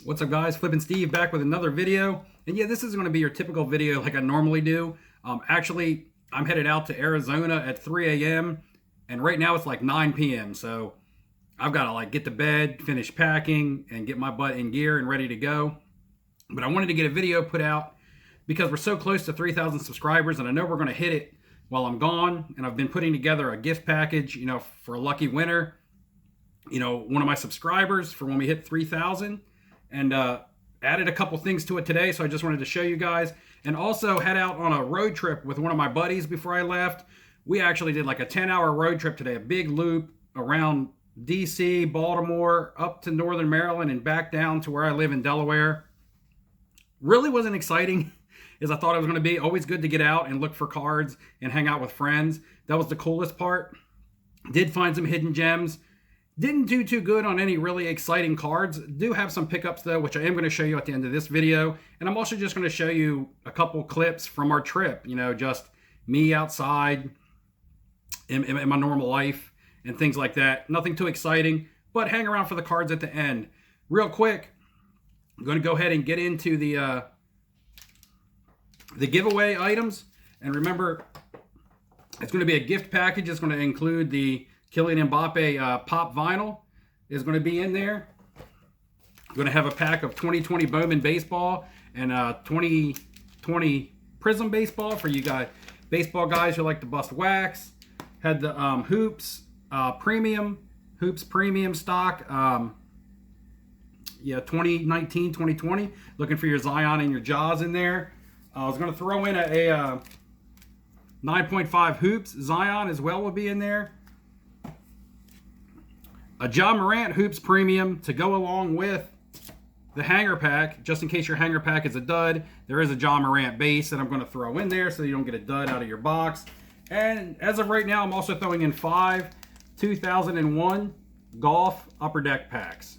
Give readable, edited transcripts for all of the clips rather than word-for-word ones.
What's up, guys? Flippin' Steve back with another video. And yeah, this is going to be your typical video like I normally do. Actually, I'm headed out to Arizona at 3 a.m. and right now it's like 9 p.m. So I've got to like get to bed, finish packing, and get my butt in gear and ready to go. But I wanted to get a video put out because we're so close to 3,000 subscribers, and I know we're going to hit it while I'm gone. And I've been putting together a gift package, for a lucky winner. One of my subscribers for when we hit 3,000. And added a couple things to it today, so I just wanted to show you guys. And also head out on a road trip with one of my buddies before I left. We actually did like a 10-hour road trip today, a big loop around DC, Baltimore, up to Northern Maryland, and back down to where I live in Delaware. Really wasn't exciting as I thought it was going to be. Always good to get out and look for cards and hang out with friends. That was the coolest part. Did find some hidden gems. Didn't do too good on any really exciting cards. Do have some pickups though, which I am going to show you at the end of this video. And I'm also just going to show you a couple clips from our trip. Just me outside in my normal life and things like that. Nothing too exciting, but hang around for the cards at the end. Real quick, I'm going to go ahead and get into the giveaway items. And remember, it's going to be a gift package. It's going to include the Kylian Mbappe pop vinyl is going to be in there. I'm going to have a pack of 2020 Bowman baseball and 2020 Prism baseball for you guys, baseball guys who like to bust wax. Had the hoops premium stock. 2019, 2020. Looking for your Zion and your Jaws in there. I was going to throw in a 9.5 hoops Zion as well will be in there. A John Morant Hoops Premium to go along with the hanger pack. Just in case your hanger pack is a dud, there is a John Morant base that I'm going to throw in there so you don't get a dud out of your box. And as of right now, I'm also throwing in 5 2001 Golf Upper Deck packs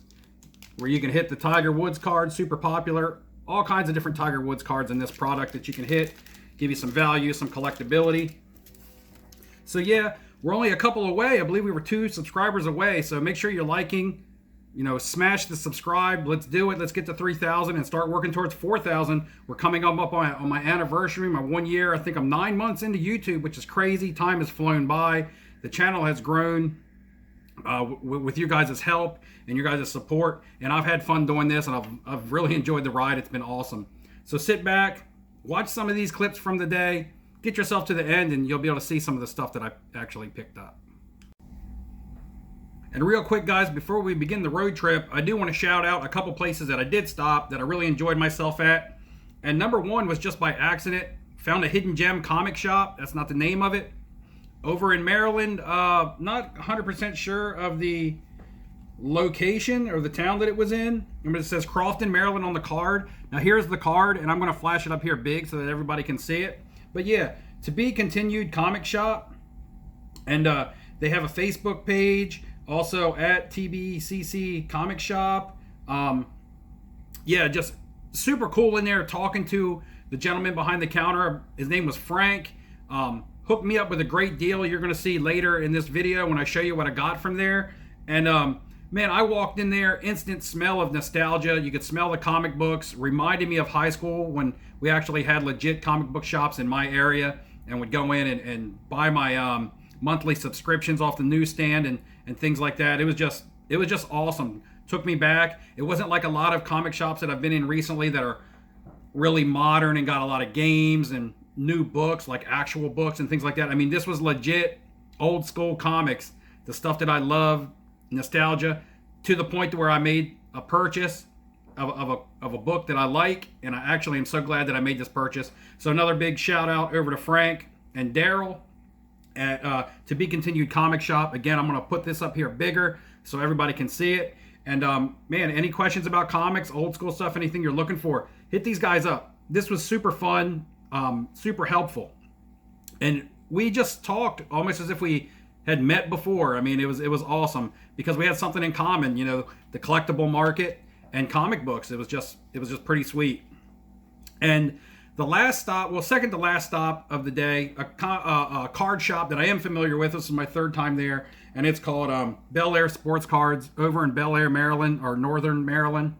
where you can hit the Tiger Woods card, super popular. All kinds of different Tiger Woods cards in this product that you can hit. Give you some value, some collectability. So yeah, we're only a couple away. I believe we were 2 subscribers away. So make sure you're liking, smash the subscribe. Let's do it. Let's get to 3,000 and start working towards 4,000. We're coming up on my anniversary, my 1 year. I think I'm 9 months into YouTube, which is crazy. Time has flown by. The channel has grown with you guys' help and your guys' support. And I've had fun doing this, and I've really enjoyed the ride. It's been awesome. So sit back, watch some of these clips from the day. Get yourself to the end and you'll be able to see some of the stuff that I actually picked up. And real quick, guys, before we begin the road trip, I do want to shout out a couple places that I did stop that I really enjoyed myself at. And number one was just by accident. Found a hidden gem comic shop. That's not the name of it. Over in Maryland, not 100% sure of the location or the town that it was in. But it says Crofton, Maryland on the card. Now here's the card, and I'm going to flash it up here big so that everybody can see it. But yeah, to be continued comic shop. And they have a Facebook page also at TBCC comic shop. Yeah, just super cool in there, talking to the gentleman behind the counter. His name was Frank. Hooked me up with a great deal you're going to see later in this video when I show you what I got from there. And man, I walked in there, instant smell of nostalgia. You could smell the comic books. Reminded me of high school when we actually had legit comic book shops in my area and would go in and buy my monthly subscriptions off the newsstand and things like that. It was just awesome. Took me back. It wasn't like a lot of comic shops that I've been in recently that are really modern and got a lot of games and new books, like actual books and things like that. I mean, this was legit old school comics, the stuff that I love, nostalgia, to the point to where I made a purchase of a book that I like, and I actually am so glad that I made this purchase. So another big shout out over to Frank and Daryl at To Be Continued Comic Shop. Again, I'm going to put this up here bigger so everybody can see it. And man, any questions about comics, old school stuff, anything you're looking for, hit these guys up. This was super fun, super helpful, and we just talked almost as if we had met before. I mean, it was awesome because we had something in common, the collectible market and comic books. It was just pretty sweet. And the last stop, well, second to last stop of the day, a card shop that I am familiar with. This is my third time there, and it's called Bel Air Sports Cards over in Bel Air, Maryland, or Northern Maryland.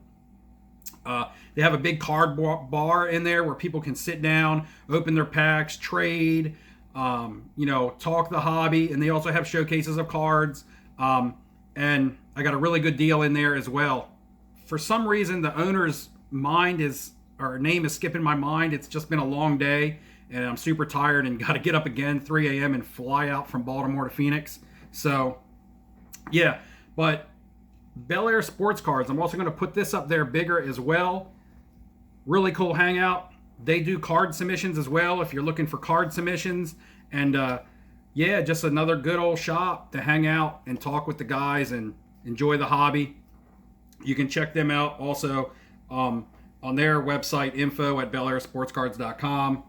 They have a big card bar in there where people can sit down, open their packs, trade, talk the hobby, and they also have showcases of cards. And I got a really good deal in there as well. For some reason, the owner's name is skipping my mind. It's just been a long day, and I'm super tired and got to get up again 3 a.m. and fly out from Baltimore to Phoenix. So, yeah, but Bel Air Sports Cards, I'm also going to put this up there bigger as well. Really cool hangout. They do card submissions as well if you're looking for card submissions. And just another good old shop to hang out and talk with the guys and enjoy the hobby. You can check them out also on their website, info@belairsportscards.com.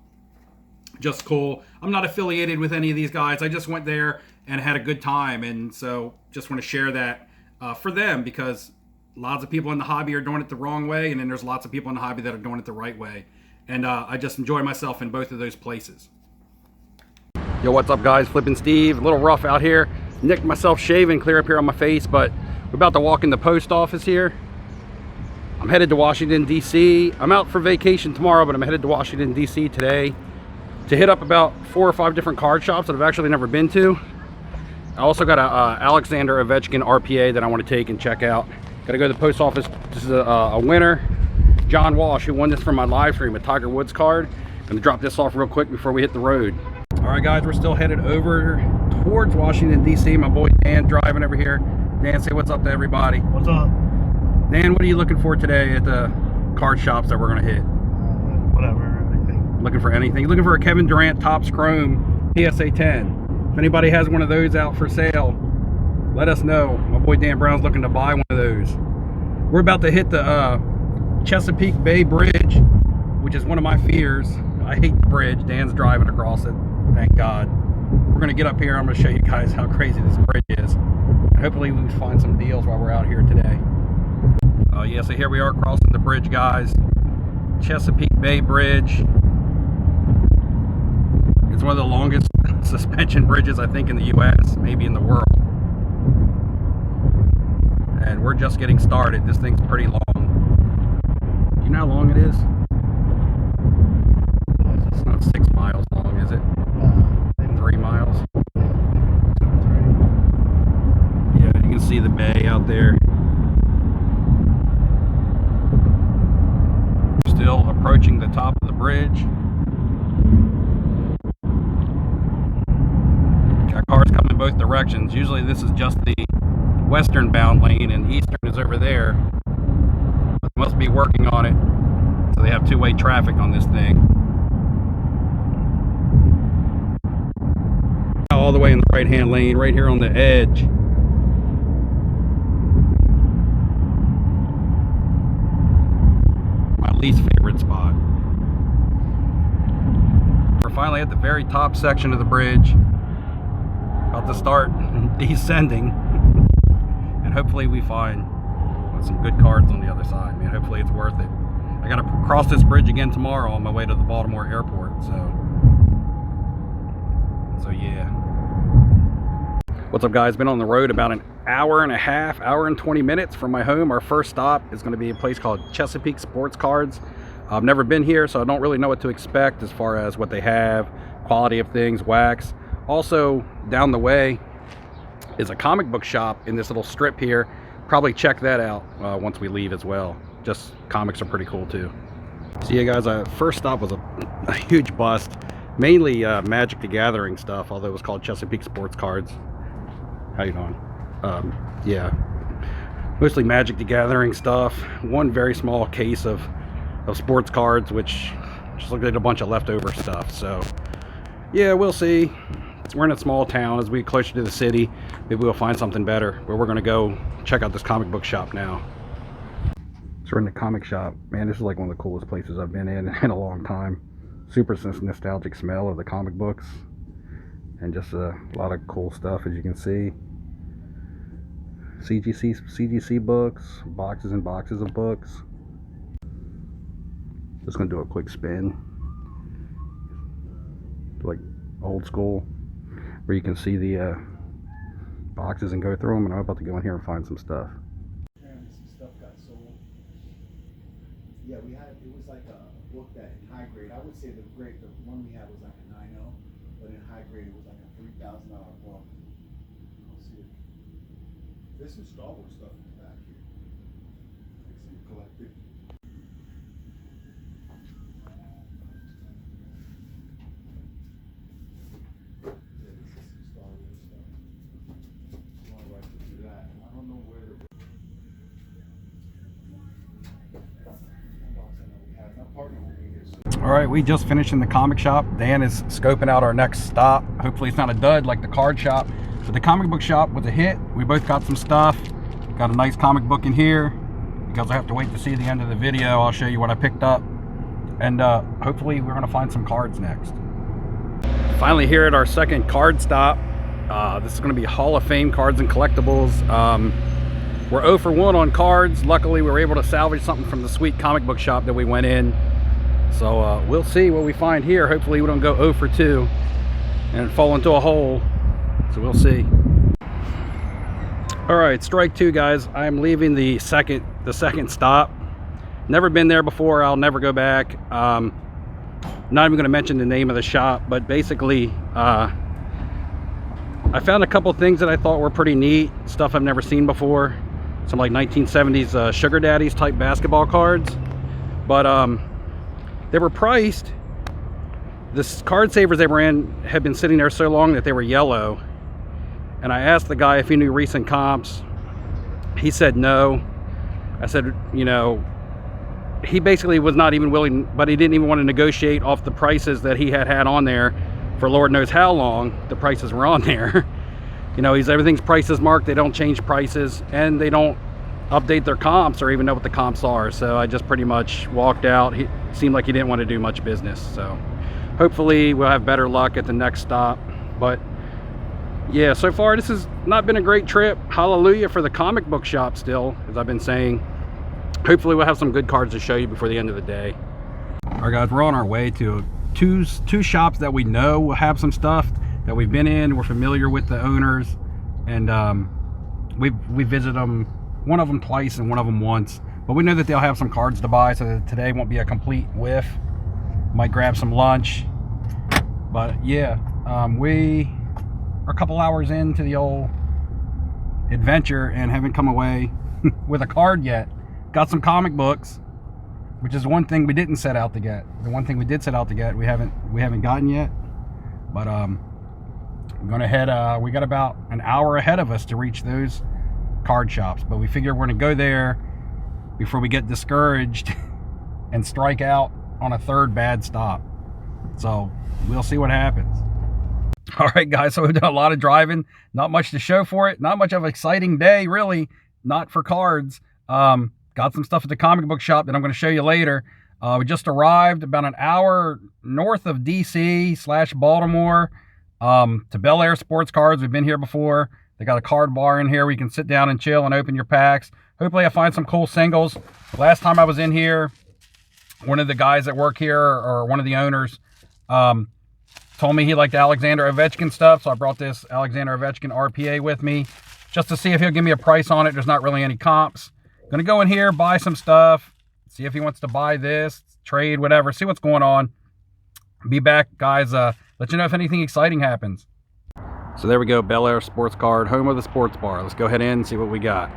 Just cool. I'm not affiliated with any of these guys. I just went there and had a good time. And so just want to share that for them, because lots of people in the hobby are doing it the wrong way, and then there's lots of people in the hobby that are doing it the right way. And I just enjoy myself in both of those places. Yo, what's up, guys? Flippin' Steve. A little rough out here. Nicked myself shaving clear up here on my face, but we're about to walk in the post office here. I'm headed to Washington, D.C. I'm out for vacation tomorrow, but I'm headed to Washington, D.C. today to hit up about 4 or 5 different card shops that I've actually never been to. I also got a Alexander Ovechkin RPA that I want to take and check out. Got to go to the post office. This is a winner, John Walsh, who won this from my live stream, a Tiger Woods card. Gonna drop this off real quick before we hit the road. All right, guys, we're still headed over towards Washington, D.C. My boy Dan driving over here. Dan, say what's up to everybody. What's up? Dan, what are you looking for today at the card shops that we're gonna hit? Whatever, anything. Looking for anything? Looking for a Kevin Durant Topps Chrome PSA 10. If anybody has one of those out for sale, let us know. My boy Dan Brown's looking to buy one of those. We're about to hit the Chesapeake Bay Bridge, which is one of my fears. I hate the bridge. Dan's driving across it, thank God. We're gonna get up here. I'm gonna show you guys how crazy this bridge is. Hopefully we find some deals while we're out here today. Yeah, so here we are crossing the bridge, guys. Chesapeake Bay Bridge. It's one of the longest suspension bridges, I think, in the U.S., maybe in the world. And we're just getting started. This thing's pretty long. Do you know how long it is? It's not 6 miles long, is it? 3 miles? Yeah, you can see the bay out there. We're still approaching the top of the bridge. Got cars coming both directions. Usually this is just the western bound lane and eastern is over there. But they must be working on it, so they have two-way traffic on this thing. All the way in the right-hand lane, right here on the edge. My least favorite spot. We're finally at the very top section of the bridge. About to start descending. And hopefully we find some good cards on the other side. Man, hopefully it's worth it. I gotta cross this bridge again tomorrow on my way to the Baltimore airport, so yeah. What's up, guys? Been on the road about an hour and a half, hour and 20 minutes from my home. Our first stop is going to be a place called Chesapeake Sports Cards. I've never been here, so I don't really know what to expect as far as what they have, quality of things, wax. Also, down the way is a comic book shop in this little strip here. Probably check that out once we leave as well. Just comics are pretty cool too. So yeah, guys, first stop was a huge bust. Mainly Magic the Gathering stuff, although it was called Chesapeake Sports Cards. How you doing? Yeah, mostly Magic the Gathering stuff. One very small case of sports cards, which just looked like a bunch of leftover stuff. So yeah, we'll see. We're in a small town. As we get closer to the city, maybe we'll find something better. But we're gonna go check out this comic book shop now. So we're in the comic shop. Man, this is like one of the coolest places I've been in a long time. Super nostalgic smell of the comic books. And just a lot of cool stuff, as you can see. CGC books, boxes and boxes of books. Just gonna do a quick spin, like old school, where you can see the boxes and go through them. And I'm about to go in here and find some stuff. Apparently some stuff got sold. Yeah, we had, it was like a book that in high grade, I would say the one we had was like a 9.0, but in high grade it was like a $3,000 book. Let's see. There's some Star Wars stuff in the back here. Like some collected. Yeah, this is some Star Wars stuff. You want to write to do that. I don't know where the All right, we just finished in the comic shop. Dan is scoping out our next stop. Hopefully it's not a dud like the card shop. But the comic book shop was a hit. We both got some stuff. Got a nice comic book in here. Because I have to wait to see the end of the video, I'll show you what I picked up. And hopefully we're gonna find some cards next. Finally here at our second card stop. This is gonna be Hall of Fame cards and collectibles. We're 0 for 1 on cards. Luckily we were able to salvage something from the sweet comic book shop that we went in. So we'll see what we find here. Hopefully we don't go 0 for 2 and fall into a hole. So we'll see. All right, strike 2, guys. I'm leaving the second stop. Never been there before. I'll never go back. Not even going to mention the name of the shop, but basically I found a couple things that I thought were pretty neat, stuff I've never seen before. Some like 1970s sugar daddies type basketball cards, but they were priced. The card savers they were in had been sitting there so long that they were yellow. And I asked the guy if he knew recent comps. He said no. I said, you know, he basically was not even willing, but he didn't even want to negotiate off the prices that he had on there for Lord knows how long the prices were on there. You know, everything's prices marked. They don't change prices and they don't update their comps or even know what the comps are. So I just pretty much walked out. He seemed like he didn't want to do much business. So hopefully we'll have better luck at the next stop. But yeah, so far this has not been a great trip. Hallelujah for the comic book shop still, as I've been saying. Hopefully we'll have some good cards to show you before the end of the day. All right, guys, we're on our way to two shops that we know will have some stuff that we've been in. We're familiar with the owners, and we visited them, one of them twice and one of them once. But we know that they'll have some cards to buy, so that today won't be a complete whiff. Might grab some lunch. But yeah, we are a couple hours into the old adventure and haven't come away with a card yet. Got some comic books, which is one thing we didn't set out to get. The one thing we did set out to get, we haven't gotten yet. But I'm gonna head. We got about an hour ahead of us to reach those card shops. But we figure we're gonna go there before we get discouraged and strike out on a third bad stop. So we'll see what happens. All right, guys. So we've done a lot of driving. Not much to show for it. Not much of an exciting day, really. Not for cards. Got some stuff at the comic book shop that I'm going to show you later. We just arrived about an hour north of DC/Baltimore to Bel Air Sports Cards. We've been here before. They got a card bar in here where you can sit down and chill and open your packs. Hopefully I find some cool singles. Last time I was in here, one of the guys that work here, or one of the owners, told me he liked Alexander Ovechkin stuff. So I brought this Alexander Ovechkin RPA with me just to see if he'll give me a price on it. There's not really any comps. Gonna go in here, buy some stuff, see if he wants to buy this, trade, whatever, see what's going on. Be back, guys. Let you know if anything exciting happens. So there we go, Bel Air Sports Card, home of the sports bar. Let's go ahead in and see what we got.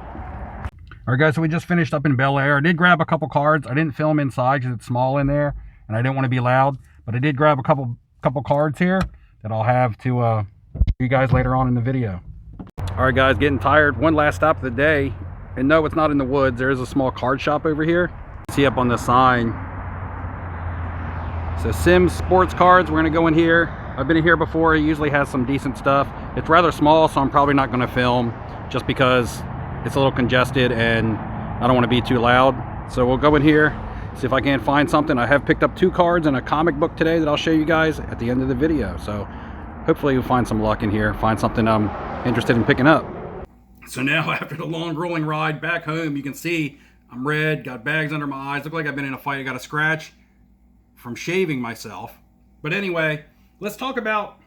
All right, guys, so we just finished up in Bel Air. I did grab a couple cards. I didn't film inside because it's small in there, and I didn't want to be loud. But I did grab a couple cards here that I'll have to show you guys later on in the video. All right, guys, getting tired. One last stop of the day. And no, it's not in the woods. There is a small card shop over here. See up on the sign. So Sims Sports Cards, we're gonna go in here. I've been in here before. He usually has some decent stuff. It's rather small, so I'm probably not gonna film just because it's a little congested and I don't wanna be too loud. So we'll go in here, see if I can find something. I have picked up 2 cards and a comic book today that I'll show you guys at the end of the video. So hopefully you'll find some luck in here, find something I'm interested in picking up. So now, after the long rolling ride back home, you can see I'm red, got bags under my eyes, look like I've been in a fight. I got a scratch from shaving myself. But anyway, let's talk about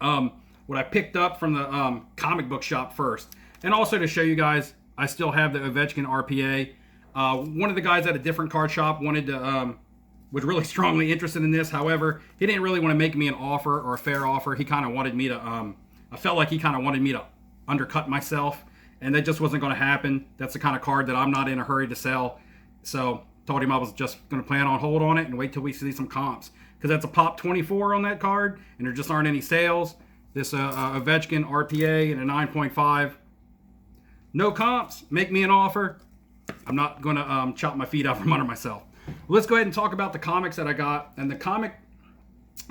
what I picked up from the comic book shop first. And also to show you guys, I still have the Ovechkin RPA. One of the guys at a different card shop was really strongly interested in this. However, he didn't really want to make me an offer or a fair offer. He kind of wanted me to, I felt like he kind of wanted me to undercut myself, and that just wasn't going to happen. That's the kind of card that I'm not in a hurry to sell. So told him I was just going to plan on hold on it and wait till we see some comps. Because that's a pop 24 on that card, and there just aren't any sales. This Ovechkin RPA and a 9.5. No comps. Make me an offer. I'm not going to chop my feet out from under myself. Let's go ahead and talk about the comics that I got. And the comic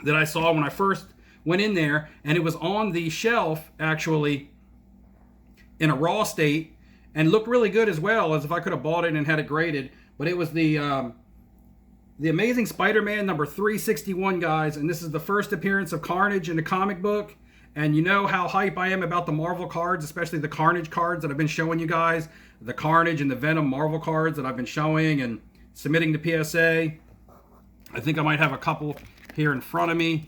that I saw when I first went in there, and it was on the shelf, actually, in a raw state, and looked really good as well, as if I could have bought it and had it graded. But it was the Amazing Spider-Man number 361, guys. And this is the first appearance of Carnage in the comic book. And you know how hype I am about the Marvel cards, especially the Carnage cards that I've been showing you guys. The Carnage and the Venom Marvel cards that I've been showing and submitting to PSA. I think I might have a couple here in front of me.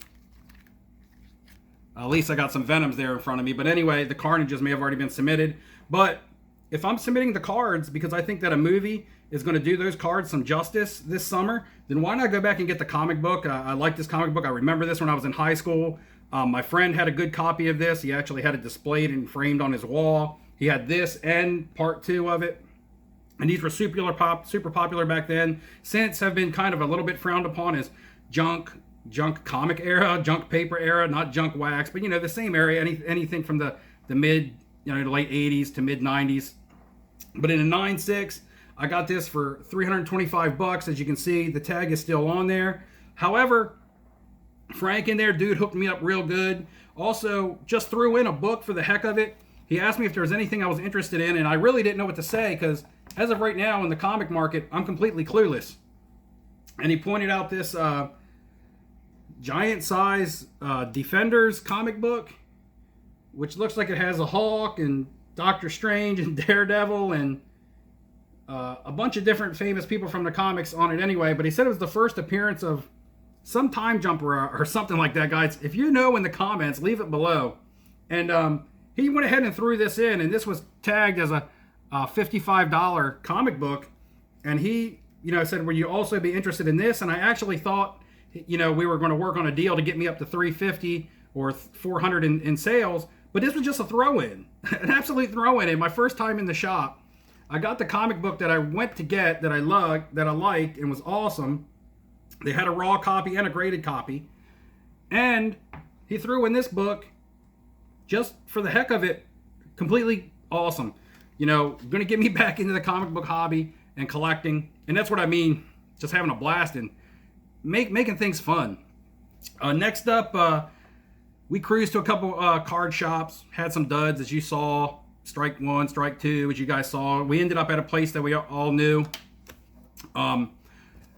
At least I got some Venoms there in front of me. But anyway, the Carnages may have already been submitted. But if I'm submitting the cards because I think that a movie is going to do those cards some justice this summer, then why not go back and get the comic book? I like this comic book. I remember this when I was in high school. My friend had a good copy of this. He actually had it displayed and framed on his wall. He had this and part 2 of it. And these were super popular back then. Since have been kind of a little bit frowned upon as junk comic era, junk paper era, not junk wax, but the same area, anything from the mid, the late 80s to mid 90s. But in a 9.6, I got this for $325. As you can see, the tag is still on there. However, Frank in there, dude, hooked me up real good. Also, just threw in a book for the heck of it. He asked me if there was anything I was interested in, and I really didn't know what to say because as of right now in the comic market, I'm completely clueless. And he pointed out this giant size Defenders comic book, which looks like it has a Hulk and Doctor Strange and Daredevil and a bunch of different famous people from the comics on it anyway. But he said it was the first appearance of some time jumper or something like that, guys. If you know in the comments, leave it below. And he went ahead and threw this in, and this was tagged as a $55 comic book. And he, said, will you also be interested in this? And I actually thought, we were going to work on a deal to get me up to $350 or $400 in sales. But this was just a throw-in, an absolute throw-in. And my first time in the shop, I got the comic book that I went to get that I liked and was awesome. They had a raw copy and a graded copy. And he threw in this book just for the heck of it. Completely awesome. Going to get me back into the comic book hobby and collecting. And that's what I mean, just having a blast and making things fun. Next up, we cruised to a couple card shops, had some duds, as you saw. Strike 1, Strike 2, as you guys saw. We ended up at a place that we all knew.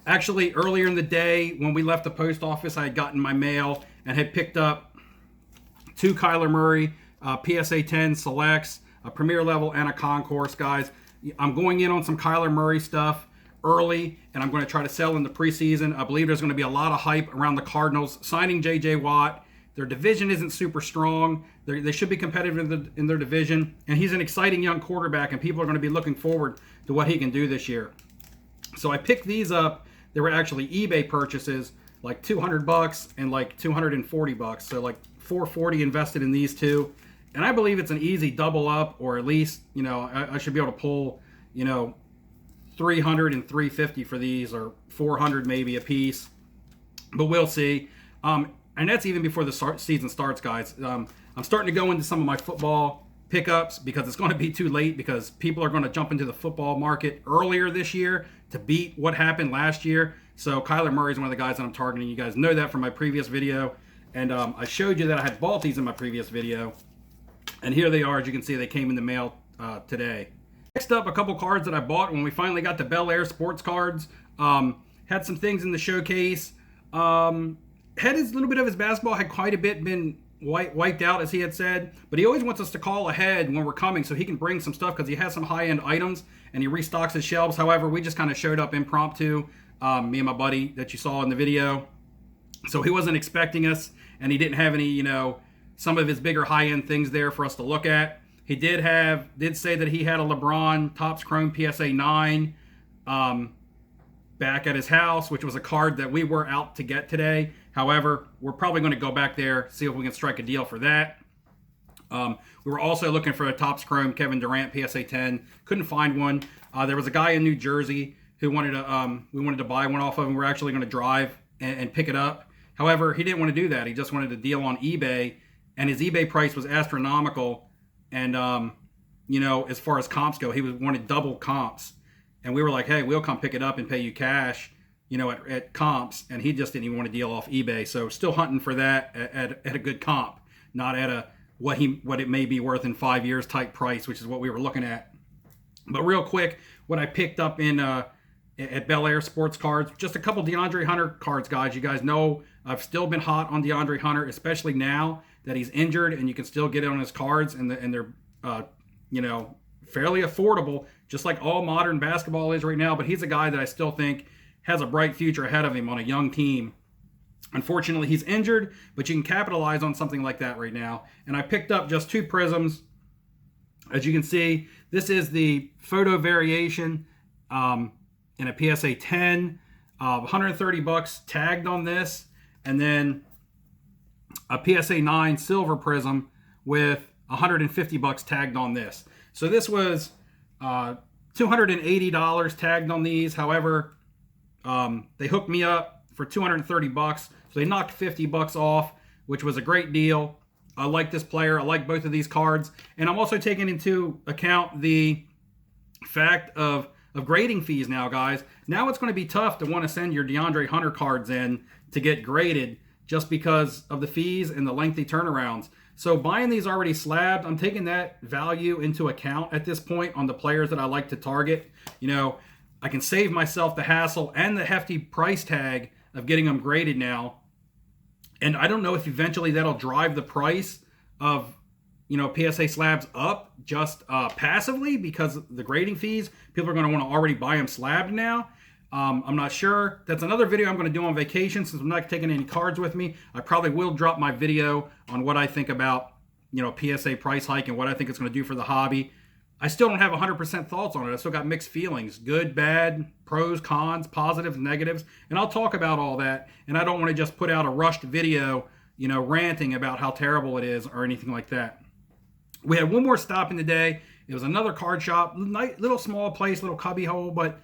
Actually, earlier in the day, when we left the post office, I had gotten my mail and had picked up 2 Kyler Murray PSA 10 selects, a premier level and a concourse, guys. I'm going in on some Kyler Murray stuff early, and I'm going to try to sell in the preseason. I believe there's going to be a lot of hype around the Cardinals signing J.J. Watt. Their division isn't super strong. They should be competitive in their division, and he's an exciting young quarterback, and people are going to be looking forward to what he can do this year. So I picked these up. They were actually eBay purchases, like $200 and like $240. So like $440 invested in these two. And I believe it's an easy double up, or at least, I should be able to pull, $300 and $350 for these, or $400 maybe a piece. But we'll see. And that's even before the season starts, guys. I'm starting to go into some of my football pickups because it's going to be too late, because people are going to jump into the football market earlier this year to beat what happened last year. So Kyler Murray is one of the guys that I'm targeting. You guys know that from my previous video. And I showed you that I had bought these in my previous video. And here they are. As you can see, they came in the mail today. Next up, a couple cards that I bought when we finally got the Bel Air sports cards. Had some things in the showcase. Had a little bit of his basketball, had quite a bit been wiped out, as he had said, but he always wants us to call ahead when we're coming so he can bring some stuff, because he has some high-end items and he restocks his shelves. However, we just kind of showed up impromptu, me and my buddy that you saw in the video. So he wasn't expecting us, and he didn't have any, some of his bigger high-end things there for us to look at. He did say that he had a LeBron Topps Chrome PSA 9 back at his house, which was a card that we were out to get today. However, we're probably going to go back there, see if we can strike a deal for that. We were also looking for a Topps Chrome Kevin Durant PSA 10. Couldn't find one. There was a guy in New Jersey who wanted to, we wanted to buy one off of him. We're actually going to drive and pick it up. However, he didn't want to do that. He just wanted a deal on eBay, and his eBay price was astronomical. And, as far as comps go, he wanted double comps. And we were like, hey, we'll come pick it up and pay you cash, at comps. And he just didn't even want to deal off eBay. So still hunting for that at a good comp, not at a what it may be worth in 5 years type price, which is what we were looking at. But real quick, what I picked up at Bel Air Sports Cards, just a couple DeAndre Hunter cards, guys. You guys know I've still been hot on DeAndre Hunter, especially now that he's injured, and you can still get it on his cards, and they're fairly affordable, just like all modern basketball is right now. But he's a guy that I still think has a bright future ahead of him on a young team. Unfortunately, he's injured, but you can capitalize on something like that right now. And I picked up just 2 prisms. As you can see, this is the photo variation in a PSA 10, $130 tagged on this, and then a PSA 9 silver prism with $150 tagged on this. So this was $280 tagged on these. However, they hooked me up for $230, so they knocked $50 off, which was a great deal. I like this player. I like both of these cards, and I'm also taking into account the fact of grading fees now, guys. Now it's going to be tough to want to send your DeAndre Hunter cards in to get graded just because of the fees and the lengthy turnarounds. So buying these already slabbed, I'm taking that value into account at this point on the players that I like to target. I can save myself the hassle and the hefty price tag of getting them graded now. And I don't know if eventually that'll drive the price of PSA slabs up just passively because of the grading fees. People are going to want to already buy them slabbed now. I'm not sure. That's another video I'm going to do on vacation since I'm not taking any cards with me. I probably will drop my video on what I think about PSA price hike and what I think it's going to do for the hobby. I still don't have 100% thoughts on it. I still got mixed feelings. Good, bad, pros, cons, positives, negatives. And I'll talk about all that. And I don't want to just put out a rushed video, ranting about how terrible it is or anything like that. We had one more stop in the day. It was another card shop. Little small place, little cubby hole, but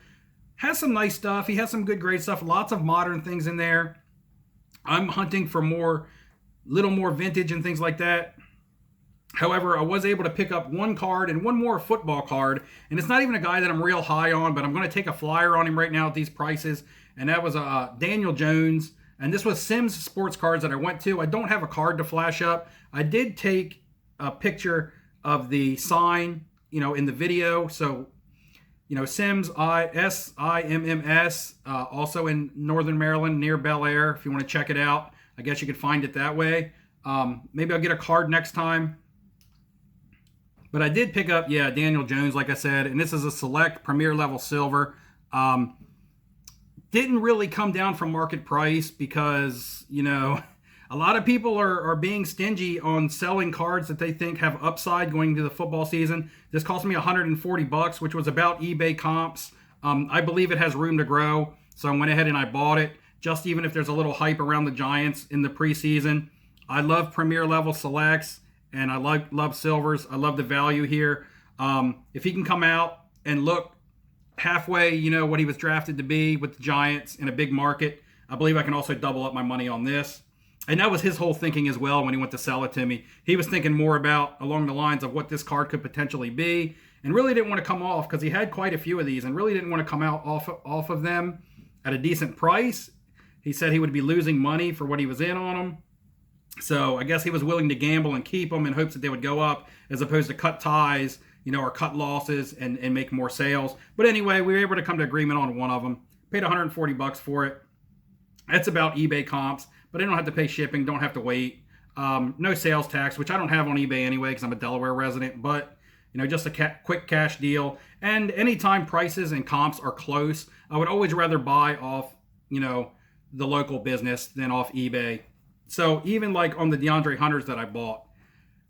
has some nice stuff. He has some good, great stuff. Lots of modern things in there. I'm hunting for little more vintage and things like that. However, I was able to pick up one card and one more football card, and it's not even a guy that I'm real high on, but I'm going to take a flyer on him right now at these prices, and that was Daniel Jones, and this was Sims Sports Cards that I went to. I don't have a card to flash up. I did take a picture of the sign, in the video, so, Sims, SIMMS, also in Northern Maryland near Bel Air, if you want to check it out. I guess you could find it that way. Maybe I'll get a card next time. But I did pick up, Daniel Jones, like I said, and this is a select premier level silver. Didn't really come down from market price because, a lot of people are being stingy on selling cards that they think have upside going into the football season. This cost me $140, which was about eBay comps. I believe it has room to grow, so I went ahead and I bought it, just even if there's a little hype around the Giants in the preseason. I love premier level selects. And I love silvers. I love the value here. If he can come out and look halfway, what he was drafted to be with the Giants in a big market, I believe I can also double up my money on this. And that was his whole thinking as well when he went to sell it to me. He was thinking more about along the lines of what this card could potentially be, and really didn't want to come off because he had quite a few of these and really didn't want to come out off of them at a decent price. He said he would be losing money for what he was in on them. So I guess he was willing to gamble and keep them in hopes that they would go up as opposed to cut ties, or cut losses and make more sales. But anyway, we were able to come to agreement on one of them. Paid $140 for it. That's about eBay comps, but I don't have to pay shipping, don't have to wait. No sales tax, which I don't have on eBay anyway because I'm a Delaware resident, but just a quick cash deal. And anytime prices and comps are close, I would always rather buy off, the local business than off eBay. So even like on the DeAndre Hunters that I bought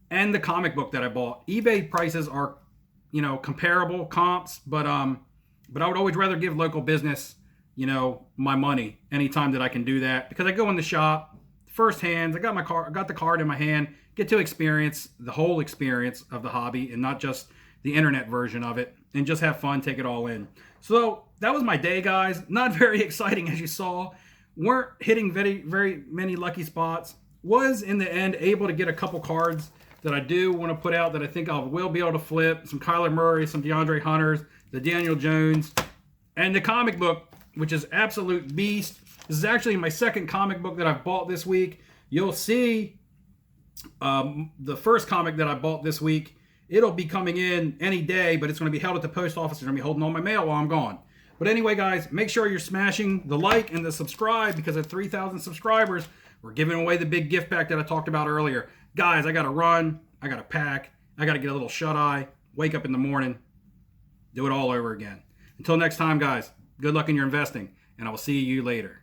and the comic book that I bought, eBay prices are, comparable comps, but But I would always rather give local business, you know, my money anytime that I can do that, because I go in the shop firsthand. I got the card in my hand, get to experience the whole experience of the hobby and not just the internet version of it, and just have fun, take it all in. So that was my day, guys. Not very exciting, as you saw. Weren't hitting very many lucky spots. Was in the end able to get a couple cards that I do want to put out that I think I will be able to flip. Some Kyler Murray, some DeAndre Hunters, the Daniel Jones, and the comic book, which is absolute beast. This is actually my second comic book that I've bought this week. You'll see the first comic that I bought this week. It'll be coming in any day, but it's going to be held at the post office. They're going to be holding all my mail while I'm gone. But anyway, guys, make sure you're smashing the like and the subscribe, because at 3,000 subscribers, we're giving away the big gift pack that I talked about earlier. Guys, I got to run. I got to pack. I got to get a little shut-eye. Wake up in the morning. Do it all over again. Until next time, guys, good luck in your investing, and I will see you later.